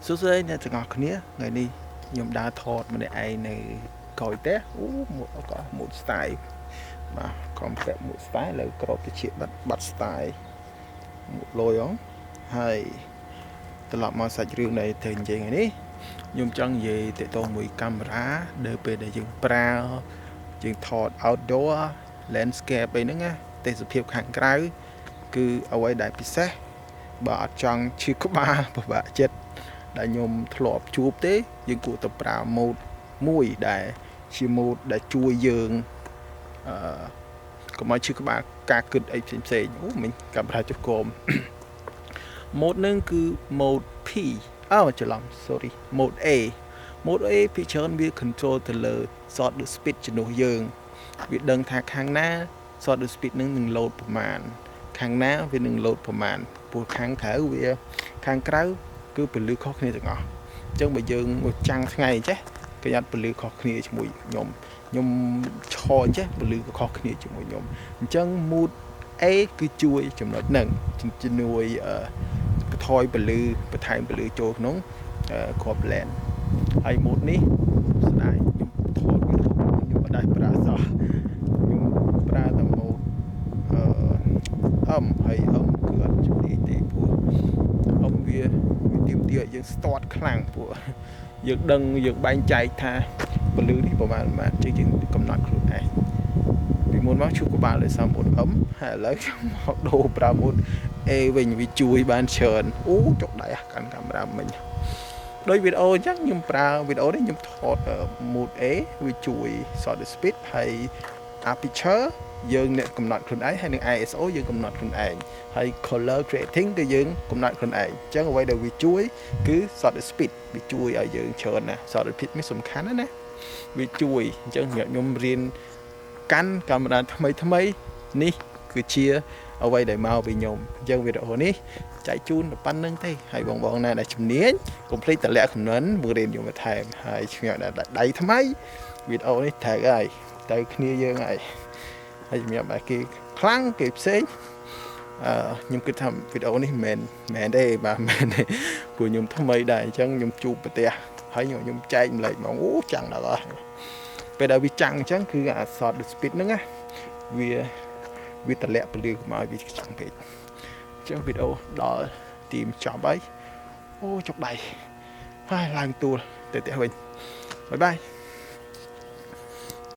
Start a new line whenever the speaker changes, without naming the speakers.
សួស្តីអ្នកទាំងអស់គ្នាថ្ងៃនេះខ្ញុំដើរថតម្នាក់ឯងនៅក្រោយផ្ទះមួយក៏មួយ style បាទក្រុមផ្ទះមួយ style លើក្របទៅជាបាត់ style មួយលយហងហើយត្រឡប់មកសាច់រឿងដែលត្រូវនិយាយថ្ងៃនេះខ្ញុំចង់និយាយទាក់ទងមួយកាមេរ៉ាដែលពេលដែលយើងប្រើយើងថត outdoor landscape អីហ្នឹងណាទេសភាពខាងក្រៅគឺអ្វីដែលពិសេសបើអត់ចង់ឈឺក្បាលពិបាកចិត្តដែលខ្ញុំធ្លាប់ជួបទេយើងគួរតែប្រើម៉ូដមួយដែលជាម៉ូដដែលជួយយើងកុំឲ្យឈឺក្បាលការគិតអីផ្សេងអូមិញកាមេរ៉ាចុះគមម៉ូដនឹងគឺម៉ូដ P ច្រឡំ sorry ម៉ូដ A ម៉ូដ A ពីច្រើនវា control ទៅលើ shutter speed ជំនួសយើងវាដឹងថាខាងណា shutter speed នឹង load ប្រមាណខាងណាវានឹង load ប្រមាណព្រោះខាងក្រៅវាខាងក្រៅគឺពលឺខុសគ្នាទាំងអស់អញ្ចឹងបើយើងមកចាំងថ្ងៃចេះគេអត់ពលឺខុសគ្នាជាមួយខ្ញុំឈរចេះពលឺក៏ខុសគ្នាជាមួយខ្ញុំអញ្ចឹង mood A គឺជួយចំណុចហ្នឹងជំនួយបន្ថយពលឺបន្ថែមពលឺចូលក្នុងក្រប lens ហើយ mood នេះស្ដាយខ្ញុំថតវីដេអូខ្ញុំមិនដាច់ប្រើសោះខ្ញុំប្រើតែ mood ហើយគឺអត់ជំនាញទេព្រោះវាទាមទារឲ្យយើងស្ទាត់ខ្លាំងព្រោះយើងដឹងយើងបែងចែកថាពលឺនេះប្រហែលជាយើងកំណត់ខ្លួនឯងពីមុនមកឈឺក្បាលដោយសារម៉ូដហើយឥឡូវខ្ញុំមកដូរប្រើម៉ូដ A វិញវាជួយបានច្រើនអូចុកដៃកាន់កាមេរ៉ាមិញដោយវីដេអូអញ្ចឹងខ្ញុំប្រើវីដេអូនេះខ្ញុំថត mode A វាជួយ shutter speed ហើយ aperture យើងអ្នកកំណត់ខ្លួនឯងហើយនឹង ISO យើងកំណត់ខ្លួនឯងហើយ color grading គឺយើងកំណត់ខ្លួនឯងអញ្ចឹងអ្វីដែលវាជួយគឺ shutter speed វាជួយឲ្យយើងច្រើនណាស់ shutter speed នេះសំខាន់ណាស់វាជួយអញ្ចឹងខ្ញុំរៀនកាន់កាមេរ៉ាថ្មីនេះគឺជាអ្វីដែលមកពីខ្ញុំអញ្ចឹងវីដេអូនេះចែកជូនតែប៉ុណ្្នឹងទេហើយបងណាដែលជំនាញកុំភ្លេចតម្លាក់ comment មើលរៀនខ្ញុំបន្ថែមហើយខ្ញុំដាក់ដៃថ្មីវីដេអូនេះត្រូវហើយទៅគ្នាយើងហើយសម្រាប់តែគេខ្លាំងគេផ្សេងខ្ញុំគិតថាវីដេអូនេះមិនមែនទេបាទមែនទេព្រោះខ្ញុំថ្មីដែរអញ្ចឹងខ្ញុំជួបប្រទេសហើយខ្ញុំចែកម្លែកហ្មងអូចាំងដល់ហើយពេលដែលវាចាំងអញ្ចឹងគឺអា shot speed ហ្នឹងណាវាតម្លាក់ពលឺមកវាចាំងពេកអញ្ចឹងវីដេអូដល់ទីបញ្ចប់ហើយអូចុកដៃហើយឡើងទួលទៅផ្ទះវិញបាយបាយ